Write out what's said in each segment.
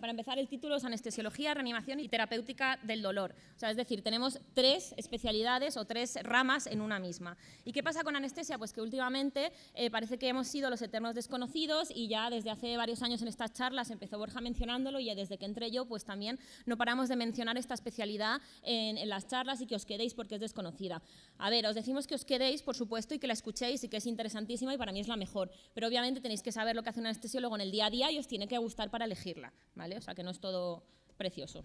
para empezar, el título es Anestesiología, Reanimación y Terapéutica del Dolor. O sea, es decir, tenemos 3 especialidades o 3 ramas en una misma. ¿Y qué pasa con anestesia? Pues que últimamente parece que hemos sido los eternos desconocidos y ya desde hace varios años en estas charlas empezó Borja mencionándolo y desde que entré yo pues también no paramos de mencionar esta especialidad en las charlas y que os quedéis porque es desconocida. A ver, os decimos que os quedéis, por supuesto, y que la escuchéis y que es interesantísima y para mí es la mejor, pero obviamente tenéis que saber lo que hace un anestesiólogo en el día a día y os tiene que gustar para elegirla, ¿vale? O sea, que no es todo precioso.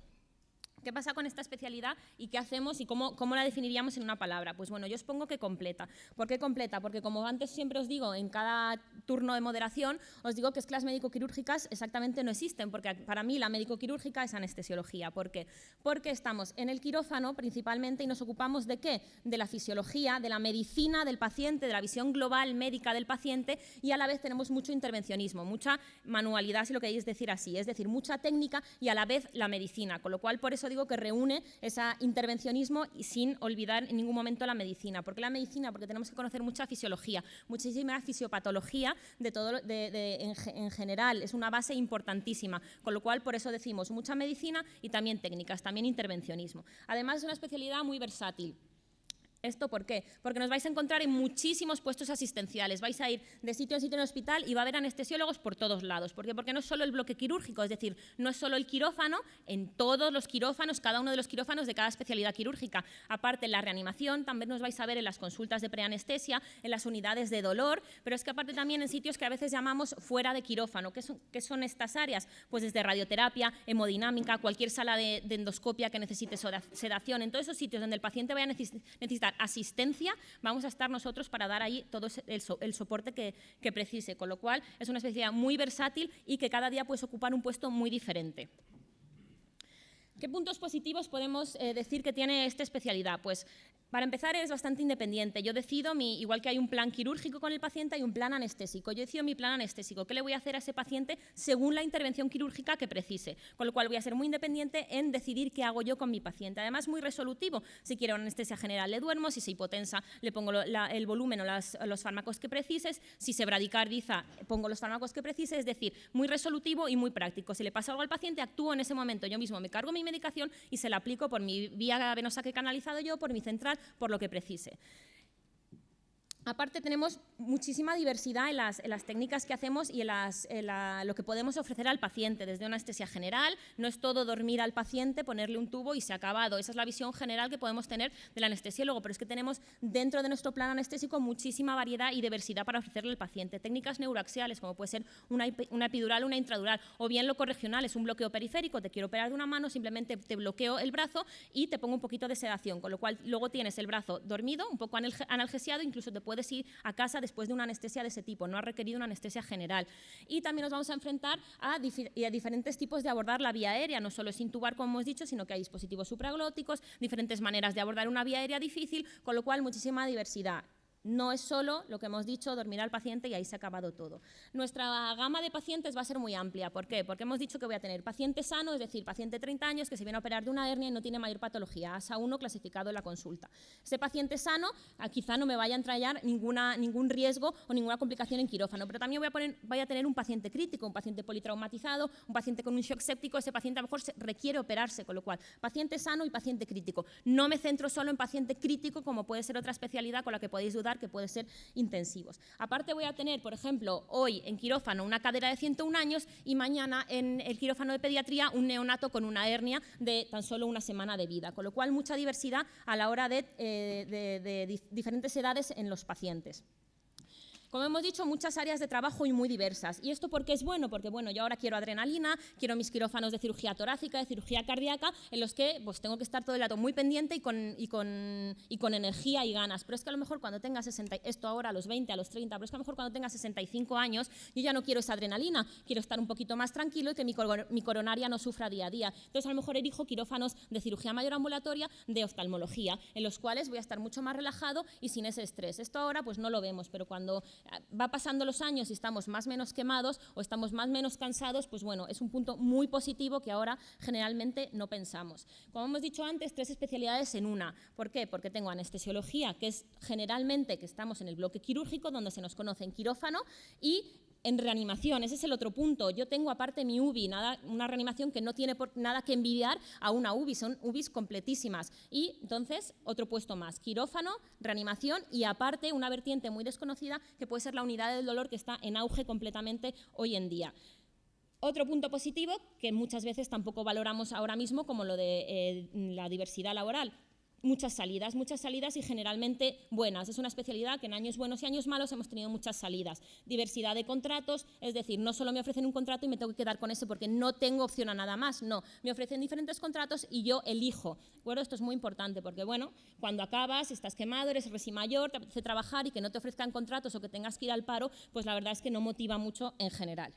¿Qué pasa con esta especialidad y qué hacemos y cómo la definiríamos en una palabra? Pues bueno, yo os pongo que completa. ¿Por qué completa? Porque como antes siempre os digo en cada turno de moderación, os digo que es que las médico-quirúrgicas exactamente no existen, porque para mí la médico-quirúrgica es anestesiología. ¿Por qué? Porque estamos en el quirófano principalmente y nos ocupamos ¿de qué? De la fisiología, de la medicina del paciente, de la visión global médica del paciente y a la vez tenemos mucho intervencionismo, mucha manualidad, si lo queréis decir así, es decir, mucha técnica y a la vez la medicina, con lo cual por eso digo que reúne ese intervencionismo y sin olvidar en ningún momento la medicina. ¿Por qué la medicina? Porque tenemos que conocer mucha fisiología, muchísima fisiopatología de todo, en general, es una base importantísima, con lo cual por eso decimos mucha medicina y también técnicas, también intervencionismo. Además es una especialidad muy versátil. ¿Esto por qué? Porque nos vais a encontrar en muchísimos puestos asistenciales, vais a ir de sitio en sitio en el hospital y va a haber anestesiólogos por todos lados. ¿Por qué? Porque no es solo el bloque quirúrgico, es decir, no es solo el quirófano, en todos los quirófanos, cada uno de los quirófanos de cada especialidad quirúrgica. Aparte, en la reanimación también nos vais a ver en las consultas de preanestesia, en las unidades de dolor, pero es que aparte también en sitios que a veces llamamos fuera de quirófano. ¿Qué son estas áreas? Pues desde radioterapia, hemodinámica, cualquier sala de endoscopia que necesite sedación, en todos esos sitios donde el paciente vaya a necesitar asistencia, vamos a estar nosotros para dar ahí todo el soporte que precise, con lo cual es una especialidad muy versátil y que cada día puedes ocupar un puesto muy diferente. ¿Qué puntos positivos podemos decir que tiene esta especialidad? Pues para empezar es bastante independiente. Yo decido, igual que hay un plan quirúrgico con el paciente, hay un plan anestésico. Yo decido mi plan anestésico. ¿Qué le voy a hacer a ese paciente según la intervención quirúrgica que precise? Con lo cual voy a ser muy independiente en decidir qué hago yo con mi paciente. Además, muy resolutivo. Si quiero una anestesia general, le duermo. Si se hipotensa, le pongo el volumen o los fármacos que precises. Si se bradicardiza, pongo los fármacos que precise. Es decir, muy resolutivo y muy práctico. Si le pasa algo al paciente, actúo en ese momento. Yo mismo me cargo mi medicación y se la aplico por mi vía venosa que he canalizado yo, por mi central, por lo que precise. Aparte tenemos muchísima diversidad en las técnicas que hacemos y en lo que podemos ofrecer al paciente, desde una anestesia general, no es todo dormir al paciente, ponerle un tubo y se ha acabado. Esa es la visión general que podemos tener del anestesiólogo, pero es que tenemos dentro de nuestro plan anestésico muchísima variedad y diversidad para ofrecerle al paciente. Técnicas neuroaxiales, como puede ser una epidural, una intradural, o bien lo corregional, es un bloqueo periférico, te quiero operar de una mano, simplemente te bloqueo el brazo y te pongo un poquito de sedación, con lo cual luego tienes el brazo dormido, un poco analgesiado, incluso te puedes ir a casa después de una anestesia de ese tipo, no ha requerido una anestesia general. Y también nos vamos a enfrentar a diferentes tipos de abordar la vía aérea, no solo es intubar, como hemos dicho, sino que hay dispositivos supraglóticos, diferentes maneras de abordar una vía aérea difícil, con lo cual muchísima diversidad. No es solo lo que hemos dicho, dormir al paciente y ahí se ha acabado todo. Nuestra gama de pacientes va a ser muy amplia. ¿Por qué? Porque hemos dicho que voy a tener paciente sano, es decir, paciente de 30 años que se viene a operar de una hernia y no tiene mayor patología, ASA1 clasificado en la consulta. Ese paciente sano quizá no me vaya a entrañar ningún riesgo o ninguna complicación en quirófano, pero también voy a tener un paciente crítico, un paciente politraumatizado, un paciente con un shock séptico, ese paciente a lo mejor requiere operarse, con lo cual paciente sano y paciente crítico. No me centro solo en paciente crítico como puede ser otra especialidad con la que podéis dudar, que puede ser intensivos. Aparte voy a tener, por ejemplo, hoy en quirófano una cadera de 101 años y mañana en el quirófano de pediatría un neonato con una hernia de tan solo una semana de vida, con lo cual mucha diversidad a la hora de diferentes edades en los pacientes. Como hemos dicho, muchas áreas de trabajo y muy diversas. ¿Y esto por qué es bueno? Porque bueno, yo ahora quiero adrenalina, quiero mis quirófanos de cirugía torácica, de cirugía cardíaca, en los que pues, tengo que estar todo el rato muy pendiente y con energía y ganas. Pero es que a lo mejor cuando tenga 60, esto ahora a los 20, a los 30, pero es que a lo mejor cuando tenga 65 años, yo ya no quiero esa adrenalina, quiero estar un poquito más tranquilo y que mi coronaria no sufra día a día. Entonces a lo mejor elijo quirófanos de cirugía mayor ambulatoria, de oftalmología, en los cuales voy a estar mucho más relajado y sin ese estrés. Esto ahora pues no lo vemos, pero cuando va pasando los años y estamos más o menos quemados o estamos más o menos cansados, pues bueno, es un punto muy positivo que ahora generalmente no pensamos. Como hemos dicho antes, 3 especialidades en una. ¿Por qué? Porque tengo anestesiología, que es generalmente que estamos en el bloque quirúrgico, donde se nos conoce en quirófano, y En reanimación, ese es el otro punto. Yo tengo aparte mi UBI, una reanimación que no tiene nada que envidiar a una UBI, son UBIs completísimas. Y entonces, otro puesto más, quirófano, reanimación y aparte una vertiente muy desconocida que puede ser la unidad del dolor, que está en auge completamente hoy en día. Otro punto positivo que muchas veces tampoco valoramos ahora mismo, como lo de la diversidad laboral. Muchas salidas y generalmente buenas. Es una especialidad que en años buenos y años malos hemos tenido muchas salidas. Diversidad de contratos, es decir, no solo me ofrecen un contrato y me tengo que quedar con ese porque no tengo opción a nada más, no. Me ofrecen diferentes contratos y yo elijo. Bueno, esto es muy importante porque, bueno, cuando acabas, estás quemado, eres resi mayor, te apetece trabajar y que no te ofrezcan contratos o que tengas que ir al paro, pues la verdad es que no motiva mucho en general.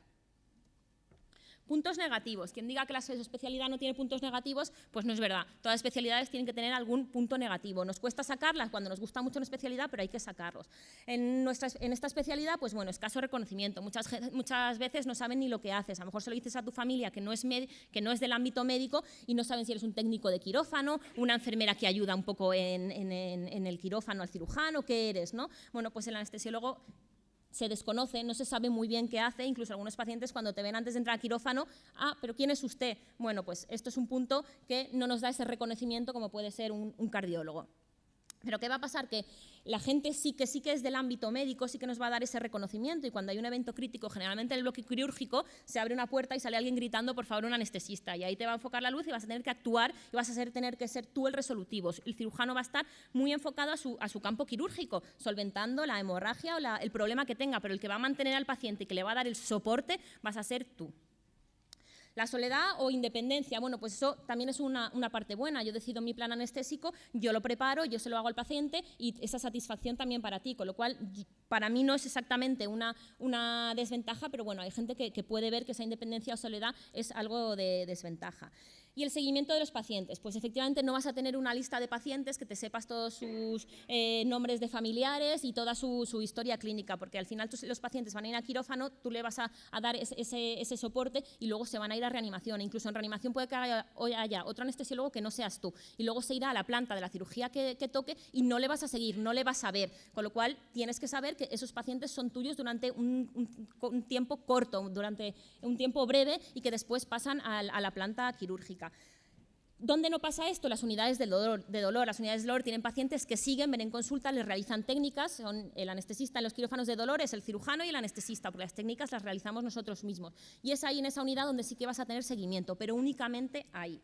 Puntos negativos. Quien diga que la especialidad no tiene puntos negativos, pues no es verdad. Todas las especialidades tienen que tener algún punto negativo. Nos cuesta sacarlas cuando nos gusta mucho una especialidad, pero hay que sacarlos. En esta especialidad, pues bueno, escaso reconocimiento. Muchas veces no saben ni lo que haces. A lo mejor se lo dices a tu familia que no es del ámbito médico y no saben si eres un técnico de quirófano, una enfermera que ayuda un poco en el quirófano al cirujano, ¿qué eres, no? Bueno, pues el anestesiólogo se desconoce, no se sabe muy bien qué hace, incluso algunos pacientes cuando te ven antes de entrar al quirófano, ¿pero quién es usted? Bueno, pues esto es un punto que no nos da ese reconocimiento como puede ser un cardiólogo. Pero ¿qué va a pasar? Que la gente sí que es del ámbito médico, sí que nos va a dar ese reconocimiento y cuando hay un evento crítico, generalmente en el bloque quirúrgico, se abre una puerta y sale alguien gritando, por favor, un anestesista. Y ahí te va a enfocar la luz y vas a tener que actuar y vas a tener que ser tú el resolutivo. El cirujano va a estar muy enfocado a su campo quirúrgico, solventando la hemorragia o el problema que tenga, pero el que va a mantener al paciente y que le va a dar el soporte vas a ser tú. La soledad o independencia, bueno, pues eso también es una parte buena. Yo decido mi plan anestésico, yo lo preparo, yo se lo hago al paciente y esa satisfacción también para ti, con lo cual para mí no es exactamente una desventaja, pero bueno, hay gente que puede ver que esa independencia o soledad es algo de desventaja. Y el seguimiento de los pacientes, pues efectivamente no vas a tener una lista de pacientes que te sepas todos sus nombres de familiares y toda su historia clínica, porque al final los pacientes van a ir a quirófano, tú le vas a dar ese soporte y luego se van a ir a reanimación. Incluso en reanimación puede que haya otro anestesiólogo que no seas tú y luego se irá a la planta de la cirugía que toque y no le vas a seguir, no le vas a ver, con lo cual tienes que saber que esos pacientes son tuyos durante un tiempo corto, durante un tiempo breve y que después pasan a la planta quirúrgica. ¿Dónde no pasa esto? Las unidades de dolor. Las unidades de dolor tienen pacientes que siguen, ven en consulta, les realizan técnicas, son el anestesista en los quirófanos de dolor es el cirujano y el anestesista, porque las técnicas las realizamos nosotros mismos. Y es ahí en esa unidad donde sí que vas a tener seguimiento, pero únicamente ahí.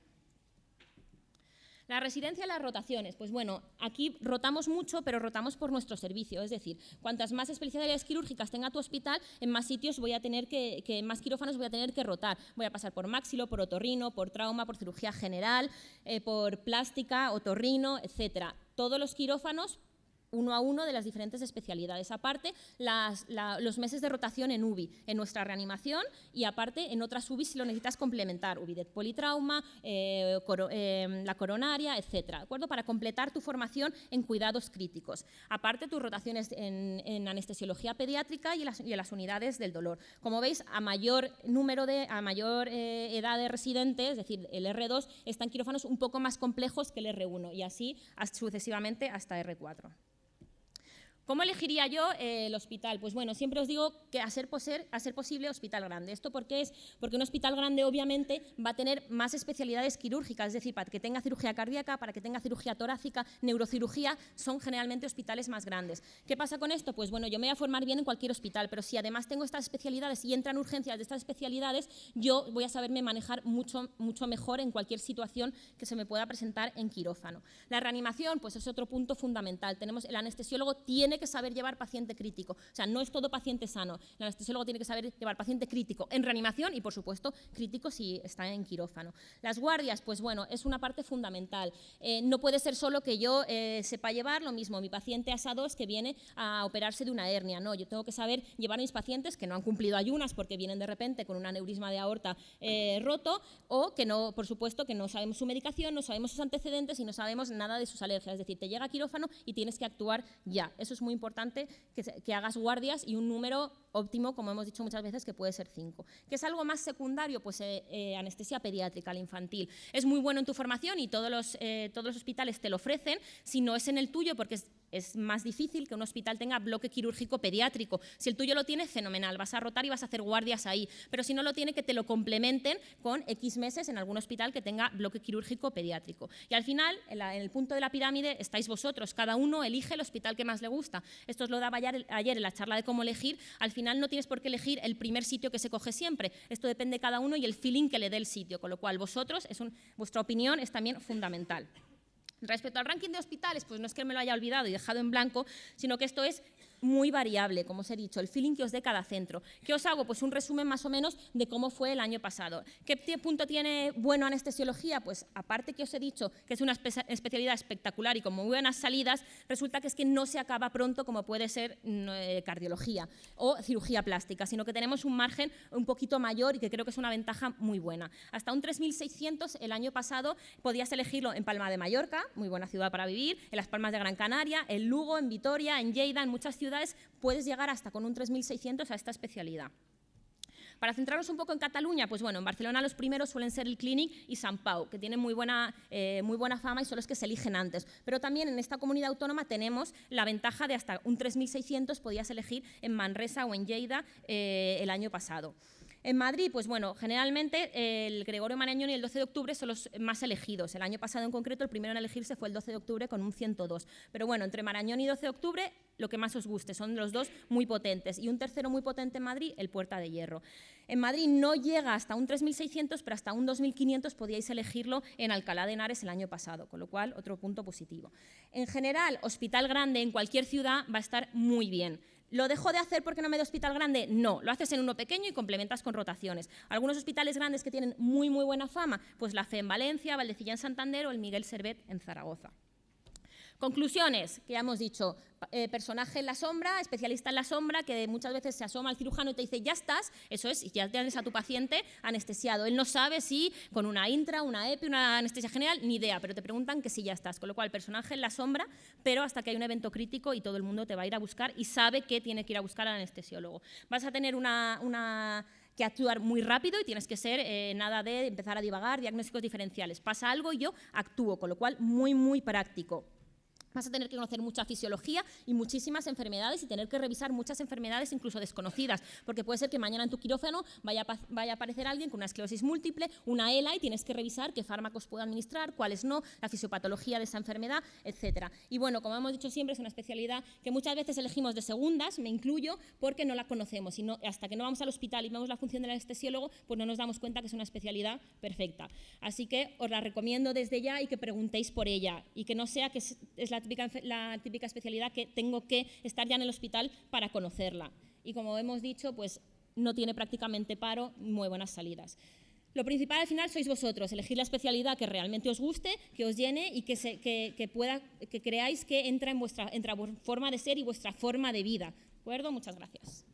La residencia y las rotaciones, pues bueno, aquí rotamos mucho, pero rotamos por nuestro servicio, es decir, cuantas más especialidades quirúrgicas tenga tu hospital, en más sitios voy a tener en más quirófanos voy a tener que rotar. Voy a pasar por máxilo, por otorrino, por trauma, por cirugía general, por plástica, otorrino, etcétera. Todos los quirófanos uno a uno de las diferentes especialidades. Aparte, los meses de rotación en UBI, en nuestra reanimación y aparte en otras UBI si lo necesitas complementar, UBI de politrauma, la coronaria, etcétera, ¿de acuerdo? Para completar tu formación en cuidados críticos. Aparte, tus rotaciones en anestesiología pediátrica y en las unidades del dolor. Como veis, a mayor edad de residente, es decir, el R2, están quirófanos un poco más complejos que el R1 y así sucesivamente hasta R4. ¿Cómo elegiría yo el hospital? Pues bueno, siempre os digo que a ser posible hospital grande. ¿Esto por qué es? Porque un hospital grande obviamente va a tener más especialidades quirúrgicas, es decir, para que tenga cirugía cardíaca, para que tenga cirugía torácica, neurocirugía, son generalmente hospitales más grandes. ¿Qué pasa con esto? Pues bueno, yo me voy a formar bien en cualquier hospital, pero si además tengo estas especialidades y entran urgencias de estas especialidades, yo voy a saberme manejar mucho mejor en cualquier situación que se me pueda presentar en quirófano. La reanimación, pues es otro punto fundamental. El anestesiólogo tiene que saber llevar paciente crítico. O sea, no es todo paciente sano. El anestesiólogo tiene que saber llevar paciente crítico en reanimación y, por supuesto, crítico si está en quirófano. Las guardias, pues bueno, es una parte fundamental. No puede ser solo que yo sepa llevar lo mismo mi paciente ASA 2 que viene a operarse de una hernia. No, yo tengo que saber llevar a mis pacientes que no han cumplido ayunas porque vienen de repente con un aneurisma de aorta roto o que no, por supuesto, que no sabemos su medicación, no sabemos sus antecedentes y no sabemos nada de sus alergias. Es decir, te llega a quirófano y tienes que actuar ya. Eso es muy importante que hagas guardias y un número óptimo, como hemos dicho muchas veces, que puede ser 5. ¿Qué es algo más secundario? Pues anestesia pediátrica, la infantil. Es muy bueno en tu formación y todos los hospitales te lo ofrecen. Si no es en el tuyo, porque Es más difícil que un hospital tenga bloque quirúrgico pediátrico. Si el tuyo lo tiene, fenomenal, vas a rotar y vas a hacer guardias ahí. Pero si no lo tiene, que te lo complementen con X meses en algún hospital que tenga bloque quirúrgico pediátrico. Y al final, en el punto de la pirámide, estáis vosotros. Cada uno elige el hospital que más le gusta. Esto os lo daba ayer en la charla de cómo elegir. Al final no tienes por qué elegir el primer sitio que se coge siempre. Esto depende de cada uno y el feeling que le dé el sitio. Con lo cual, vosotros, vuestra opinión es también fundamental. Respecto al ranking de hospitales, pues no es que me lo haya olvidado y dejado en blanco, sino que esto es muy variable, como os he dicho, el feeling que os dé cada centro. ¿Qué os hago? Pues un resumen más o menos de cómo fue el año pasado. ¿Qué punto tiene bueno anestesiología? Pues aparte que os he dicho que es una especialidad espectacular y con muy buenas salidas, resulta que es que no se acaba pronto como puede ser cardiología o cirugía plástica, sino que tenemos un margen un poquito mayor y que creo que es una ventaja muy buena. Hasta un 3.600 el año pasado podías elegirlo en Palma de Mallorca, muy buena ciudad para vivir, en Las Palmas de Gran Canaria, en Lugo, en Vitoria, en Lleida, en muchas ciudades puedes llegar hasta con un 3.600 a esta especialidad. Para centrarnos un poco en Cataluña, pues bueno, en Barcelona los primeros suelen ser el Clínic y Sant Pau, que tienen muy buena fama y son los que se eligen antes. Pero también en esta comunidad autónoma tenemos la ventaja de hasta un 3.600 podías elegir en Manresa o en Lleida el año pasado. En Madrid, pues bueno, generalmente el Gregorio Marañón y el 12 de octubre son los más elegidos. El año pasado en concreto el primero en elegirse fue el 12 de octubre con un 102. Pero bueno, entre Marañón y 12 de octubre lo que más os guste, son los dos muy potentes. Y un tercero muy potente en Madrid, el Puerta de Hierro. En Madrid no llega hasta un 3.600, pero hasta un 2.500 podíais elegirlo en Alcalá de Henares el año pasado, con lo cual otro punto positivo. En general, hospital grande en cualquier ciudad va a estar muy bien. ¿Lo dejo de hacer porque no me da hospital grande? No, lo haces en uno pequeño y complementas con rotaciones. Algunos hospitales grandes que tienen muy buena fama, pues la FE en Valencia, Valdecilla en Santander o el Miguel Servet en Zaragoza. Conclusiones, que ya hemos dicho, personaje en la sombra, especialista en la sombra, que muchas veces se asoma al cirujano y te dice, ya estás, eso es, y ya tienes a tu paciente anestesiado. Él no sabe si con una intra, una EPI, una anestesia general, ni idea, pero te preguntan que si ya estás. Con lo cual, personaje en la sombra, pero hasta que hay un evento crítico y todo el mundo te va a ir a buscar y sabe que tiene que ir a buscar al anestesiólogo. Vas a tener que actuar muy rápido y tienes que ser nada de empezar a divagar, diagnósticos diferenciales. Pasa algo y yo actúo, con lo cual muy práctico. Vas a tener que conocer mucha fisiología y muchísimas enfermedades y tener que revisar muchas enfermedades incluso desconocidas, porque puede ser que mañana en tu quirófano vaya a aparecer alguien con una esclerosis múltiple, una ELA, y tienes que revisar qué fármacos puedo administrar, cuáles no, la fisiopatología de esa enfermedad, etc. Y bueno, como hemos dicho siempre, es una especialidad que muchas veces elegimos de segundas, me incluyo, porque no la conocemos y hasta que no vamos al hospital y vemos la función del anestesiólogo, pues no nos damos cuenta que es una especialidad perfecta. Así que os la recomiendo desde ya y que preguntéis por ella y que no sea que es la típica especialidad que tengo que estar ya en el hospital para conocerla. Y como hemos dicho, pues no tiene prácticamente paro, muy buenas salidas. Lo principal al final sois vosotros, elegir la especialidad que realmente os guste, que os llene y que creáis que entra en vuestra forma de ser y vuestra forma de vida. ¿De acuerdo? Muchas gracias.